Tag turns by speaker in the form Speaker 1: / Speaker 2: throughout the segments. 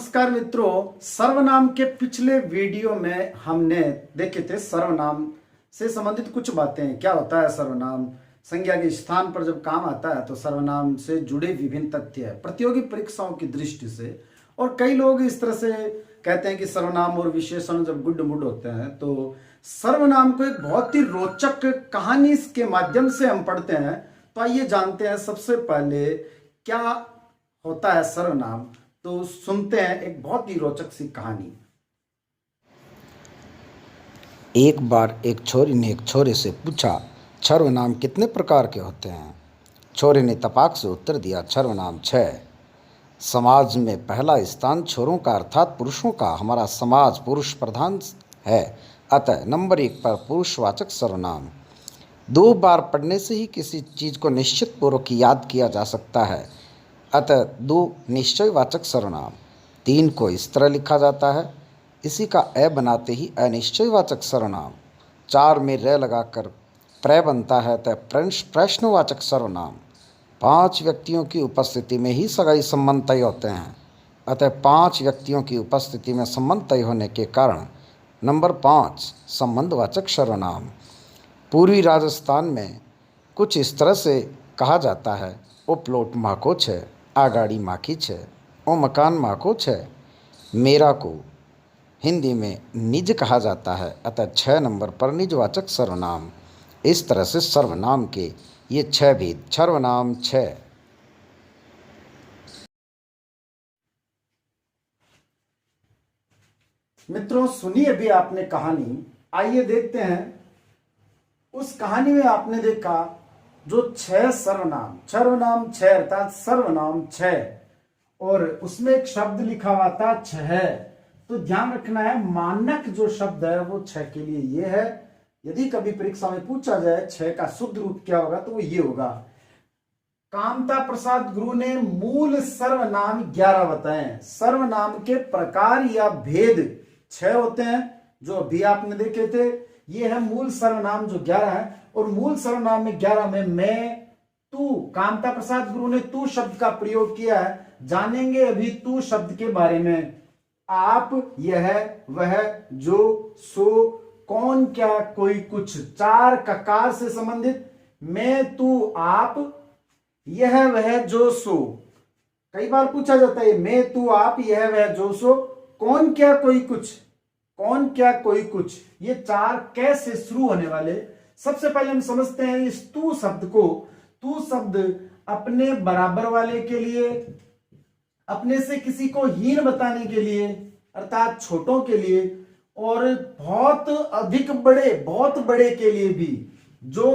Speaker 1: नमस्कार मित्रों, सर्वनाम के पिछले वीडियो में हमने देखे थे सर्वनाम से संबंधित कुछ बातें। क्या होता है सर्वनाम, संज्ञा के स्थान पर जब काम आता है तो सर्वनाम से जुड़े विभिन्न तथ्य है प्रतियोगी परीक्षाओं की दृष्टि से। और कई लोग इस तरह से कहते हैं कि सर्वनाम और विशेषण जब गुड मुड होते हैं तो सर्वनाम को एक बहुत ही रोचक कहानी के माध्यम से हम पढ़ते हैं। तो आइए जानते हैं सबसे पहले क्या होता है सर्वनाम। तो सुनते हैं एक बहुत ही रोचक सी कहानी।
Speaker 2: एक बार एक छोरी ने एक छोरे से पूछा, सर्वनाम कितने प्रकार के होते हैं? छोरे ने तपाक से उत्तर दिया, सर्वनाम 6। समाज में पहला स्थान छोरों का अर्थात पुरुषों का। हमारा समाज पुरुष प्रधान है, अतः नंबर 1 पर पुरुषवाचक सर्वनाम। 2 बार पढ़ने से ही किसी चीज़ को निश्चित पूर्वक याद किया जा सकता है, अतः 2 निश्चयवाचक सर्वनाम। 3 को इस तरह लिखा जाता है, इसी का अ बनाते ही अनिश्चयवाचक सर्वनाम। 4 में र लगाकर प्र बनता है, अतः प्रश्नवाचक सर्वनाम। 5 व्यक्तियों की उपस्थिति में ही सगाई संबंध तय होते हैं, अतः 5 व्यक्तियों की उपस्थिति में संबंध तय होने के कारण नंबर 5 संबंधवाचक सर्वनाम। पूर्वी राजस्थान में कुछ इस तरह से कहा जाता है, ओ प्लॉट माको छे, आ गाड़ी माखी छे, ओ मकान माको छे। मेरा को हिंदी में निज कहा जाता है, अतः 6 नंबर पर निजवाचक सर्वनाम। इस तरह से सर्वनाम के ये 6 भेद। सर्वनाम 6।
Speaker 1: मित्रों सुनिए अभी आपने कहानी, आइए देखते हैं। उस कहानी में आपने देखा जो 6 सर्वनाम 6 अर्थात सर्वनाम 6, और उसमें एक शब्द लिखा हुआ था 6। तो ध्यान रखना है, मानक जो शब्द है वो 6 के लिए ये है। यदि कभी परीक्षा में पूछा जाए 6 का शुद्ध रूप क्या होगा तो वो ये होगा। कामता प्रसाद गुरु ने मूल सर्वनाम 11 बताए। सर्वनाम के प्रकार या भेद 6 होते हैं जो अभी आपने देखे थे। ये है मूल सर्वनाम जो 11 है, और मूल सर्वनाम में 11 में मैं, तू, कामता प्रसाद गुरु ने तू शब्द का प्रयोग किया है। जानेंगे अभी तू शब्द के बारे में। आप, यह, वह, जो, सो, कौन, क्या, कोई, कुछ, 4 ककार से संबंधित। मैं, तू, आप, यह, वह, जो, सो। कई बार पूछा जाता है मैं, तू, आप, यह, वह, जो, सो, कौन, क्या, कोई, कुछ। कौन, क्या, कोई, कुछ, ये 4 कैसे शुरू होने वाले। सबसे पहले हम समझते हैं इस तू शब्द को। तू शब्द अपने बराबर वाले के लिए, अपने से किसी को हीन बताने के लिए अर्थात छोटों के लिए, और बहुत अधिक बड़े, बहुत बड़े के लिए भी, जो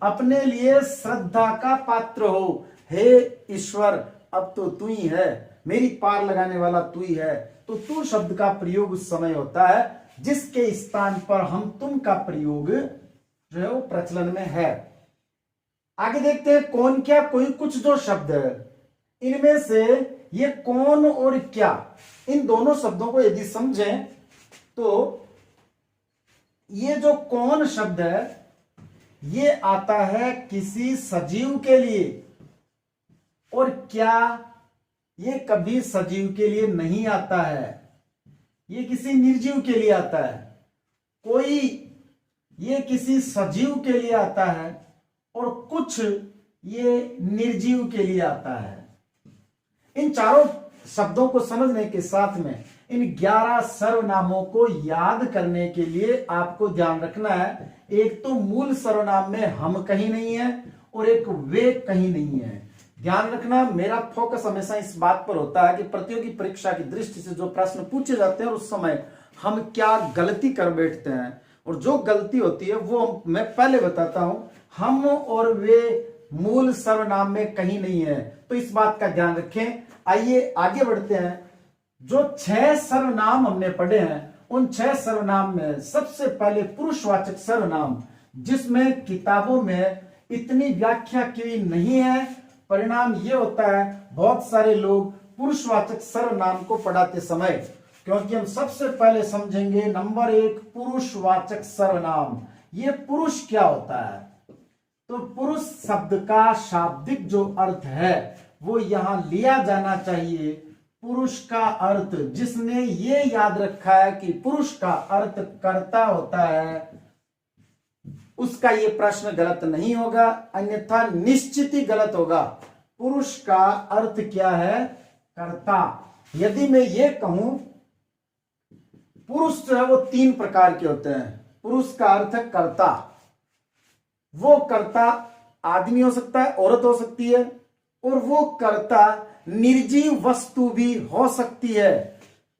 Speaker 1: अपने लिए श्रद्धा का पात्र हो। हे ईश्वर, अब तो तू ही है, मेरी पार लगाने वाला तू ही है। तो तू शब्द का प्रयोग उस समय होता है जिसके स्थान पर हम तुम का प्रयोग जो है वो प्रचलन में है। आगे देखते हैं कौन, क्या, कोई, कुछ जो शब्द है, इनमें से ये कौन और क्या, इन दोनों शब्दों को यदि समझें तो ये जो कौन शब्द है ये आता है किसी सजीव के लिए, और क्या ये कभी सजीव के लिए नहीं आता है, ये किसी निर्जीव के लिए आता है। कोई ये किसी सजीव के लिए आता है, और कुछ ये निर्जीव के लिए आता है। इन चारों शब्दों को समझने के साथ में इन 11 सर्वनामों को याद करने के लिए आपको ध्यान रखना है, एक तो मूल सर्वनाम में हम कहीं नहीं है और एक वे कहीं नहीं है। ध्यान रखना, मेरा फोकस हमेशा इस बात पर होता है कि प्रतियोगी परीक्षा की दृष्टि से जो प्रश्न पूछे जाते हैं उस समय हम क्या गलती कर बैठते हैं, और जो गलती होती है वो मैं पहले बताता हूं। हम और वे मूल सर्वनाम में कहीं नहीं है, तो इस बात का ध्यान रखें। आइए आगे बढ़ते हैं। जो 6 सर्वनाम हमने पढ़े हैं उन 6 सर्वनाम में सबसे पहले पुरुषवाचक सर्वनाम, जिसमें किताबों में इतनी व्याख्या की नहीं है। परिणाम ये होता है बहुत सारे लोग पुरुषवाचक सर्वनाम को पढ़ाते समय, क्योंकि हम सबसे पहले समझेंगे नंबर 1 पुरुषवाचक सर्वनाम। ये पुरुष क्या होता है, तो पुरुष शब्द का शाब्दिक जो अर्थ है वो यहां लिया जाना चाहिए पुरुष का अर्थ, जिसने ये याद रखा है कि पुरुष का अर्थ कर्ता होता है, उसका ये प्रश्न गलत नहीं होगा, अन्यथा निश्चित ही गलत होगा। पुरुष का अर्थ क्या है? कर्ता। यदि मैं ये कहूं पुरुष जो है वो 3 प्रकार के होते हैं। पुरुष का अर्थ है कर्ता। वो कर्ता आदमी हो सकता है, औरत हो सकती है, और वो कर्ता निर्जीव वस्तु भी हो सकती है।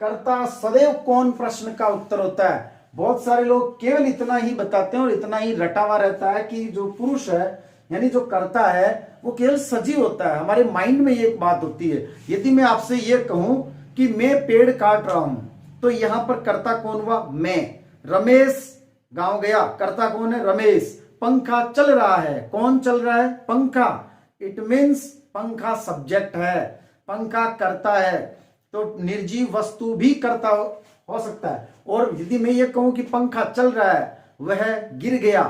Speaker 1: कर्ता सदैव कौन प्रश्न का उत्तर होता है। बहुत सारे लोग केवल इतना ही बताते हैं और इतना ही रटा हुआ रहता है कि जो पुरुष है यानी जो कर्ता है वो केवल सजीव होता है। हमारे माइंड में ये एक बात होती है। यदि मैं आपसे ये कहूं कि मैं पेड़ काट रहा हूं, तो यहां पर कर्ता कौन हुआ? मैं। रमेश गांव गया, कर्ता कौन है? रमेश। पंखा चल रहा है, कौन चल रहा है? पंखा। इट मीन्स पंखा सब्जेक्ट है, पंखा कर्ता है। तो निर्जीव वस्तु भी कर्ता हो सकता है। और यदि मैं ये कहूं कि पंखा चल रहा है, वह गिर गया,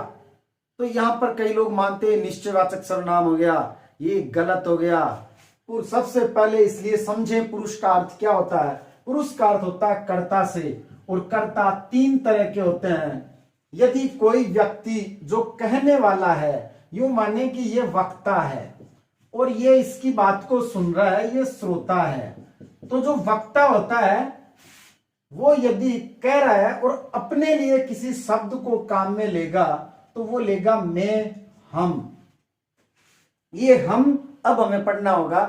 Speaker 1: तो यहां पर कई लोग मानते हैं निश्चयवाचक सर्वनाम हो गया। ये गलत हो गया। सबसे पहले इसलिए समझे पुरुष का अर्थ क्या होता है। पुरुष का अर्थ होता है कर्ता से, और कर्ता 3 तरह के होते हैं। यदि कोई व्यक्ति जो कहने वाला है, यूं माने कि ये वक्ता है और ये इसकी बात को सुन रहा है, ये श्रोता है, तो जो वक्ता होता है वो यदि कह रहा है और अपने लिए किसी शब्द को काम में लेगा, तो वो लेगा मैं, हम। ये हम अब हमें पढ़ना होगा,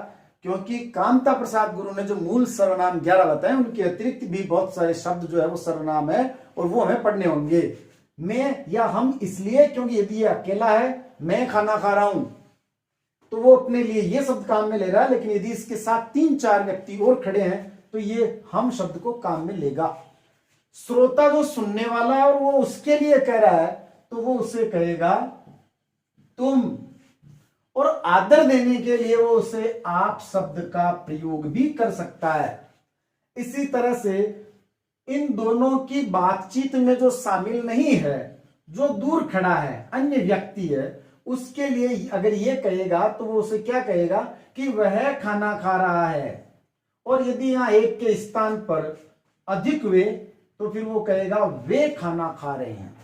Speaker 1: क्योंकि कामता प्रसाद गुरु ने जो मूल सर्वनाम 11 बताए, उनके अतिरिक्त भी बहुत सारे शब्द जो है वो सर्वनाम है और वो हमें पढ़ने होंगे। मैं या हम इसलिए क्योंकि यदि ये अकेला है, मैं खाना खा रहा हूं, तो वो अपने लिए ये शब्द काम में ले रहा है। लेकिन यदि इसके साथ 3-4 व्यक्ति और खड़े हैं, तो ये हम शब्द को काम में लेगा। श्रोता जो सुनने वाला है और वो उसके लिए कह रहा है, तो वो उसे कहेगा तुम। और आदर देने के लिए वो उसे आप शब्द का प्रयोग भी कर सकता है। इसी तरह से इन दोनों की बातचीत में जो शामिल नहीं है, जो दूर खड़ा है, अन्य व्यक्ति है, उसके लिए अगर ये कहेगा तो वो उसे क्या कहेगा कि वह खाना खा रहा है। और यदि यहां एक के स्थान पर अधिक वे, तो फिर वो कहेगा वे खाना खा रहे हैं।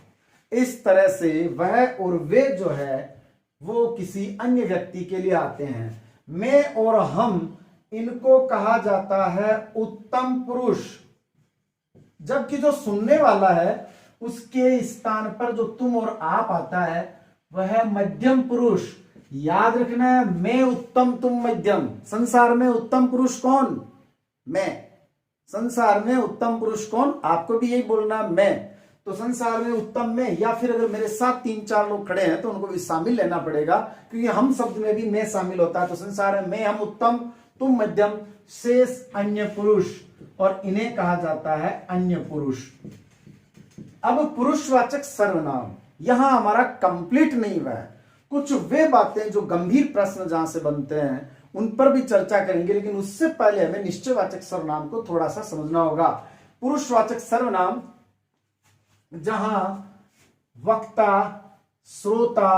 Speaker 1: इस तरह से वह और वे जो है वो किसी अन्य व्यक्ति के लिए आते हैं। मैं और हम, इनको कहा जाता है उत्तम पुरुष। जबकि जो सुनने वाला है उसके स्थान पर जो तुम और आप आता है वह मध्यम पुरुष। याद रखना है, मैं उत्तम तुम मध्यम। संसार में उत्तम पुरुष कौन? मैं। संसार में उत्तम पुरुष कौन? आपको भी यही बोलना, मैं। तो संसार में उत्तम में, या फिर अगर मेरे साथ 3-4 लोग खड़े हैं तो उनको भी शामिल लेना पड़ेगा, क्योंकि हम शब्द में भी मैं शामिल होता है। तो संसार में मैं, हम उत्तम, तुम मध्यम, शेष अन्य पुरुष, और इन्हें कहा जाता है अन्य पुरुष। अब पुरुषवाचक सर्वनाम यहां हमारा कंप्लीट नहीं हुआ है। कुछ वे बातें जो गंभीर प्रश्न जहां से बनते हैं उन पर भी चर्चा करेंगे, लेकिन उससे पहले हमें निश्चयवाचक सर्वनाम को थोड़ा सा समझना होगा। पुरुषवाचक सर्वनाम जहां वक्ता, श्रोता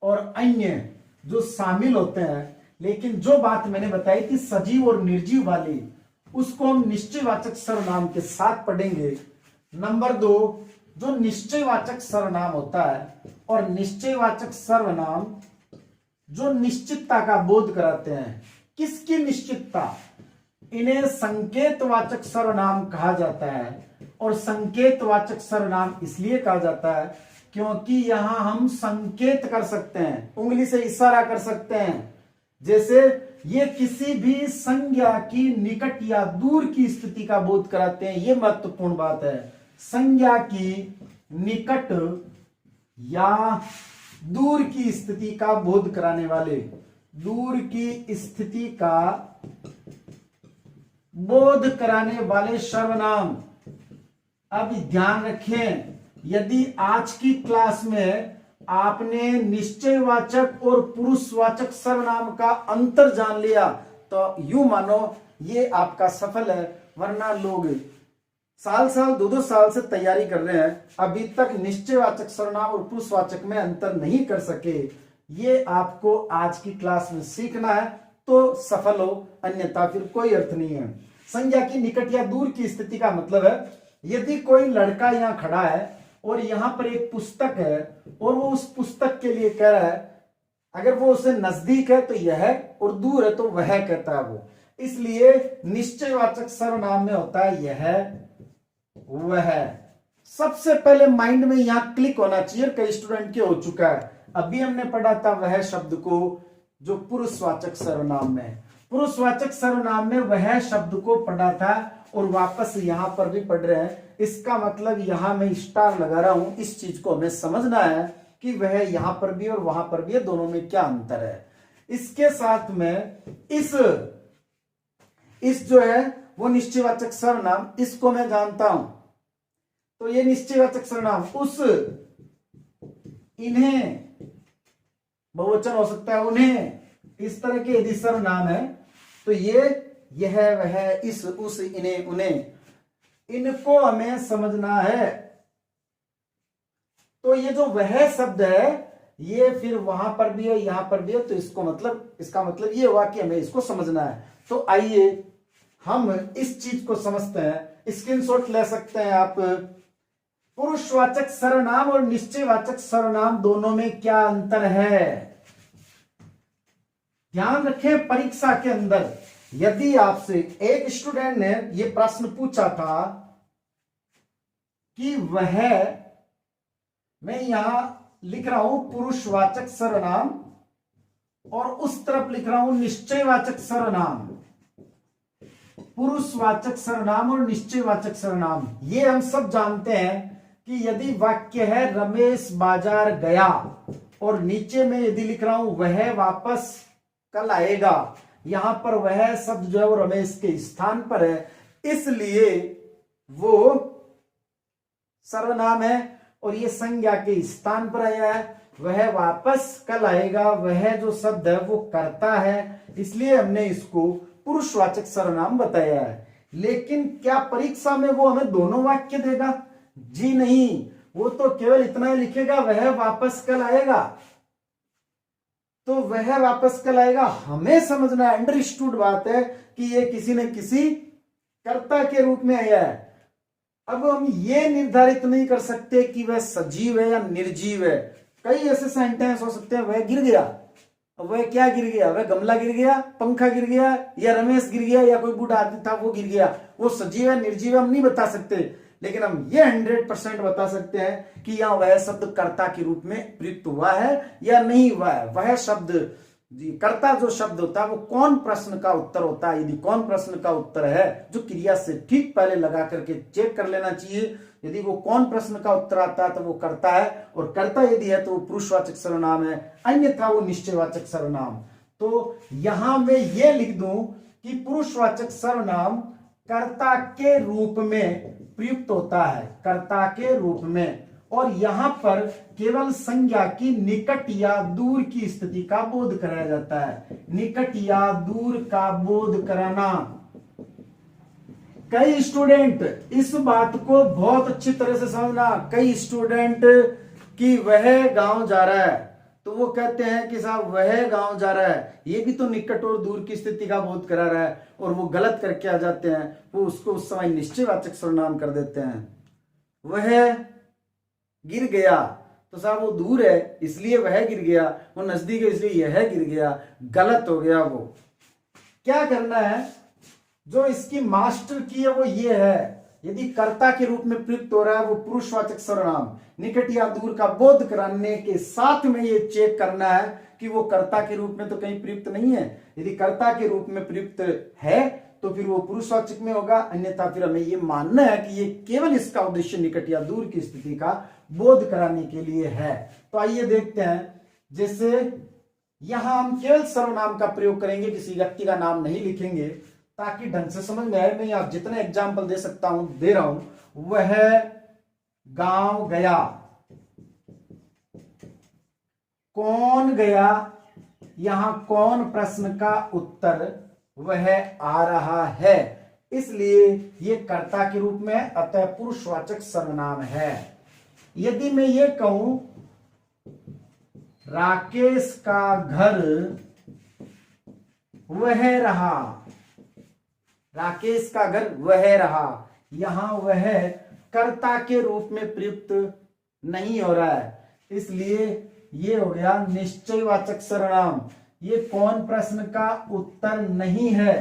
Speaker 1: और अन्य जो शामिल होते हैं, लेकिन जो बात मैंने बताई थी सजीव और निर्जीव वाली, उसको हम निश्चयवाचक सर्वनाम के साथ पढ़ेंगे। नंबर 2, जो निश्चयवाचक सर्वनाम होता है, और निश्चयवाचक सर्वनाम जो निश्चितता का बोध कराते हैं। किसकी निश्चितता? इन्हें संकेतवाचक सर्वनाम कहा जाता है। और संकेतवाचक सर्वनाम इसलिए कहा जाता है क्योंकि यहां हम संकेत कर सकते हैं, उंगली से इशारा कर सकते हैं। जैसे ये किसी भी संज्ञा की निकट या दूर की स्थिति का बोध कराते हैं। ये महत्वपूर्ण बात है। संज्ञा की निकट या दूर की स्थिति का बोध कराने वाले, दूर की स्थिति का बोध कराने वाले सर्वनाम। अब ध्यान रखें, यदि आज की क्लास में आपने निश्चयवाचक और पुरुषवाचक सर्वनाम का अंतर जान लिया तो यूं मानो ये आपका सफल है। वरना लोग साल 2-2 साल से तैयारी कर रहे हैं, अभी तक निश्चयवाचक सर्वनाम और पुरुषवाचक में अंतर नहीं कर सके। ये आपको आज की क्लास में सीखना है, तो सफल हो, अन्यथा फिर कोई अर्थ नहीं है। संज्ञा की निकट या दूर की स्थिति का मतलब है यदि कोई लड़का यहाँ खड़ा है और यहाँ पर एक पुस्तक है और वो उस पुस्तक के लिए कह रहा है, अगर वो उसे नजदीक है तो यह, और दूर है तो वह कहता है वो। इसलिए निश्चयवाचक सर्वनाम में होता है यह, वह। सबसे पहले माइंड में यहां क्लिक होना चाहिए, कई स्टूडेंट के हो चुका है। अभी हमने पढ़ा था वह शब्द को जो पुरुषवाचक सर्वनाम में, पुरुषवाचक सर्वनाम में वह शब्द को पढ़ा था और वापस यहां पर भी पढ़ रहे हैं। इसका मतलब यहां मैं स्टार लगा रहा हूं, इस चीज को हमें समझना है कि वह यहां पर भी और वहां पर भी है, दोनों में क्या अंतर है। इसके साथ में इस जो है वो निश्चयवाचक सर्वनाम, इसको मैं जानता हूं, तो ये निश्चयवाचक सर्वनाम उस, इन्हें, बहुवचन हो सकता है उन्हें, इस तरह के यदि सर्वनाम है तो ये, यह, वह, इस, उस, इन्हें, उन्हें, इनको हमें समझना है। तो ये जो वह शब्द है ये फिर वहां पर भी है, यहां पर भी है, तो इसको मतलब, इसका मतलब ये हुआ कि हमें इसको समझना है। तो आइए हम इस चीज को समझते हैं। स्क्रीनशॉट ले सकते हैं आप। पुरुषवाचक सर्वनाम और निश्चयवाचक सर्वनाम दोनों में क्या अंतर है, ध्यान रखें। परीक्षा के अंदर यदि आपसे एक स्टूडेंट ने यह प्रश्न पूछा था कि वह, मैं यहां लिख रहा हूं पुरुषवाचक सर्वनाम और उस तरफ लिख रहा हूं निश्चयवाचक सर्वनाम, पुरुषवाचक सर्वनाम और निश्चयवाचक सर्वनाम। ये हम सब जानते हैं कि यदि वाक्य है रमेश बाजार गया और नीचे में यदि लिख रहा हूं वह वापस कल आएगा, यहां पर वह शब्द जो है वो रमेश के स्थान पर है, इसलिए वो सर्वनाम है और ये संज्ञा के स्थान पर आया है। वह वापस कल आएगा, वह जो शब्द है वो करता है, इसलिए हमने इसको पुरुषवाचक सर्वनाम बताया है। लेकिन क्या परीक्षा में वो हमें दोनों वाक्य देगा? जी नहीं, वो तो केवल इतना ही लिखेगा वह वापस कल आएगा, तो वह वापस कल आएगा हमें समझना, अंडरस्टूड बात है कि ये किसी न किसी कर्ता के रूप में आया है। अब हम ये निर्धारित नहीं कर सकते कि वह सजीव है या निर्जीव है। कई ऐसे सेंटेंस हो सकते हैं, वह गिर गया, वह क्या गिर गया, वह गमला गिर गया, पंखा गिर गया, या रमेश गिर गया, या कोई बूढ़ा आदमी था वो गिर गया, वो सजीव है निर्जीव है हम नहीं बता सकते। लेकिन हम ये 100% बता सकते हैं कि यहां वह शब्द कर्ता के रूप में प्रयुक्त हुआ है या नहीं हुआ है। वह शब्द कर्ता जो शब्द होता है वो कौन प्रश्न का उत्तर होता है। यदि कौन प्रश्न का उत्तर है, जो क्रिया से ठीक पहले लगा करके चेक कर लेना चाहिए। यदि वो कौन प्रश्न का उत्तर आता है तो वो कर्ता है, और कर्ता यदि है तो वो पुरुषवाचक सर्वनाम है, अन्यथा वो निश्चयवाचक सर्वनाम। तो यहां मैं ये लिख दूं कि पुरुषवाचक सर्वनाम कर्ता के रूप में प्रयुक्त होता है, कर्ता के रूप में, और यहां पर केवल संज्ञा की निकट या दूर की स्थिति का बोध कराया जाता है। निकट या दूर का बोध कराना। कई स्टूडेंट इस बात को बहुत अच्छी तरह से समझना। कई स्टूडेंट कि वह गांव जा रहा है तो वो कहते हैं कि साहब वह गांव जा रहा है, ये भी तो निकट और दूर की स्थिति का बोध करा रहा है, और वो गलत करके आ जाते हैं। वो उसको उस समय निश्चयवाचक सर्वनाम कर देते हैं। वह गिर गया तो साहब वो दूर है इसलिए वह गिर गया, वो नजदीक है इसलिए यह गिर गया, गलत हो गया। वो क्या करना है, जो इसकी मास्टर की है वो ये है, यदि कर्ता के रूप में प्रयुक्त हो रहा है वो पुरुषवाचक सर्वनाम, निकट या दूर का बोध कराने के साथ में ये चेक करना है कि वो कर्ता के रूप में तो कहीं प्रयुक्त नहीं है। यदि कर्ता के रूप में प्रयुक्त है तो फिर वो पुरुषवाचक में होगा, अन्यथा फिर हमें ये मानना है कि ये केवल इसका उद्देश्य निकट या दूर की स्थिति का बोध कराने के लिए है। तो आइए देखते हैं, जैसे यहां हम केवल सर्वनाम का प्रयोग करेंगे, किसी व्यक्ति का नाम नहीं लिखेंगे ताकि ढंग से समझ में आए। मैं आप जितने एग्जाम्पल दे सकता हूं दे रहा हूं। वह गांव गया, कौन गया, यहां कौन प्रश्न का उत्तर वह आ रहा है, इसलिए यह कर्ता के रूप में अतः पुरुषवाचक सर्वनाम है। यदि मैं ये कहूं राकेश का घर वह रहा, राकेश का घर वह रहा। यहां वह कर्ता के रूप में प्रयुक्त नहीं हो रहा है, इसलिए ये हो गया निश्चयवाचक सर्वनाम। ये कौन प्रश्न का उत्तर नहीं है।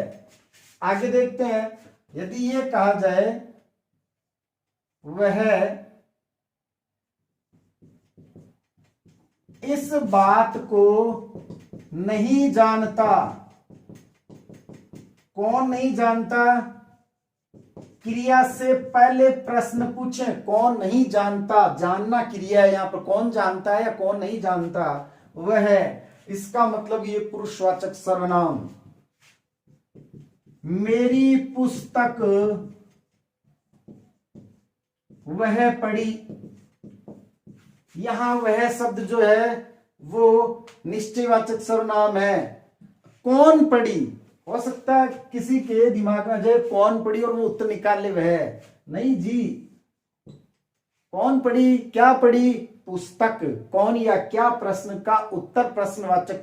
Speaker 1: आगे देखते हैं, यदि ये कहा जाए वह इस बात को नहीं जानता। कौन नहीं जानता? क्रिया से पहले प्रश्न पूछें, कौन नहीं जानता। जानना क्रिया है, यहां पर कौन जानता है या कौन नहीं जानता वह है। इसका मतलब ये पुरुषवाचक सर्वनाम। मेरी पुस्तक वह पढ़ी। यहां वह शब्द जो है वो निश्चयवाचक सर्वनाम है। कौन पढ़ी, हो सकता है किसी के दिमाग में जो कौन पढ़ी और वो उत्तर निकाल ले वह नहीं जी। कौन पढ़ी, क्या पढ़ी? पुस्तक। कौन या क्या प्रश्न का उत्तर प्रश्नवाचक,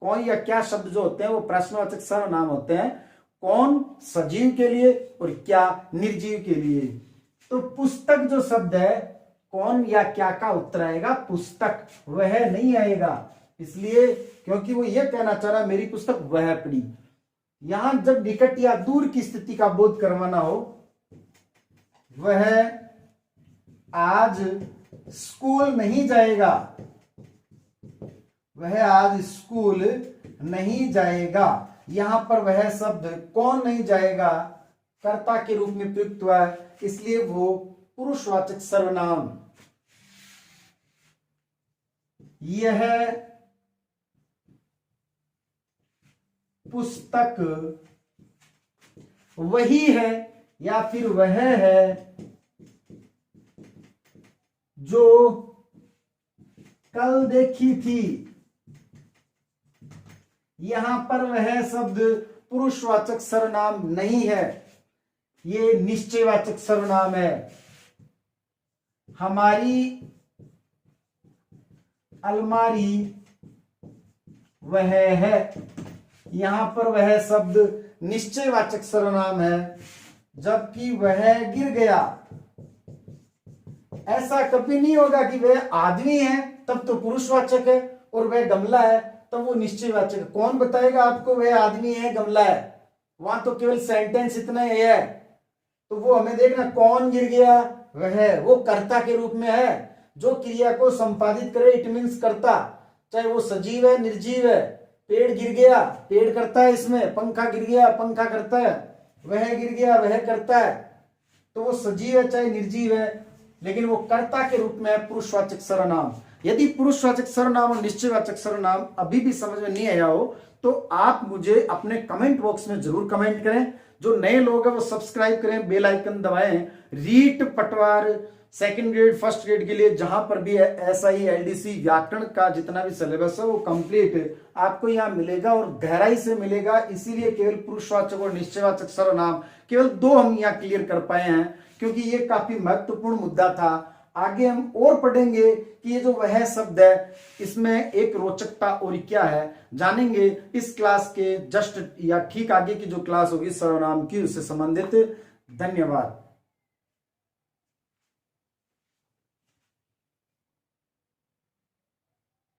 Speaker 1: कौन या क्या शब्द जो होते हैं वो प्रश्नवाचक सर्वनाम होते हैं। कौन सजीव के लिए और क्या निर्जीव के लिए। तो पुस्तक जो शब्द है, कौन या क्या का उत्तर आएगा पुस्तक, वह नहीं आएगा। इसलिए क्योंकि वो ये कहना चाह रहा मेरी पुस्तक वह पढ़ी। यहां जब निकट या दूर की स्थिति का बोध करवाना हो, वह आज स्कूल नहीं जाएगा। वह आज स्कूल नहीं जाएगा। यहां पर वह शब्द कौन नहीं जाएगा कर्ता के रूप में प्रयुक्त हुआ है, इसलिए वो पुरुषवाचक सर्वनाम। यह पुस्तक वही है या फिर वह है जो कल देखी थी। यहां पर वह शब्द पुरुषवाचक सर्वनाम नहीं है, ये निश्चयवाचक सर्वनाम है। हमारी अलमारी वह है। यहां पर वह शब्द निश्चयवाचक सर्वनाम है, जबकि वह गिर गया। ऐसा कभी नहीं होगा कि वह आदमी है तब तो पुरुषवाचक है और वह गमला है तब वो निश्चयवाचक है। कौन बताएगा आपको वह आदमी है गमला है? वहां तो केवल सेंटेंस इतना ही है। तो वो हमें देखना, कौन गिर गया, वह, वो कर्ता के रूप में है जो क्रिया को संपादित करे। इट मीन्स कर्ता, चाहे वो सजीव है निर्जीव है। पेड़ गिर गया, पेड़ करता है इसमें। पंखा गिर गया, पंखा करता है। वह गिर गया, वह करता है। तो वो सजीव है चाहे निर्जीव है, लेकिन वो कर्ता के रूप में है पुरुषवाचक सर्वनाम। यदि पुरुषवाचक सर्वनाम और निश्चयवाचक सर्वनाम अभी भी समझ में नहीं आया हो तो आप मुझे अपने कमेंट बॉक्स में जरूर कमेंट करें। जो नए लोग हैं वो सब्सक्राइब करें, बेल आइकन दबाएं। रीट पटवार सेकंड ग्रेड फर्स्ट ग्रेड के लिए जहां पर भी SI LDC व्याकरण का जितना भी सिलेबस है वो कंप्लीट आपको यहाँ मिलेगा और गहराई से मिलेगा। इसीलिए केवल पुरुषवाचक और निश्चयवाचक सर्वनाम केवल 2 हम यहाँ क्लियर कर पाए हैं, क्योंकि ये काफी महत्वपूर्ण मुद्दा था। आगे हम और पढ़ेंगे कि ये जो वह शब्द है इसमें एक रोचकता और क्या है, जानेंगे इस क्लास के जस्ट या ठीक आगे की जो क्लास होगी सर्वनाम की उससे संबंधित। धन्यवाद।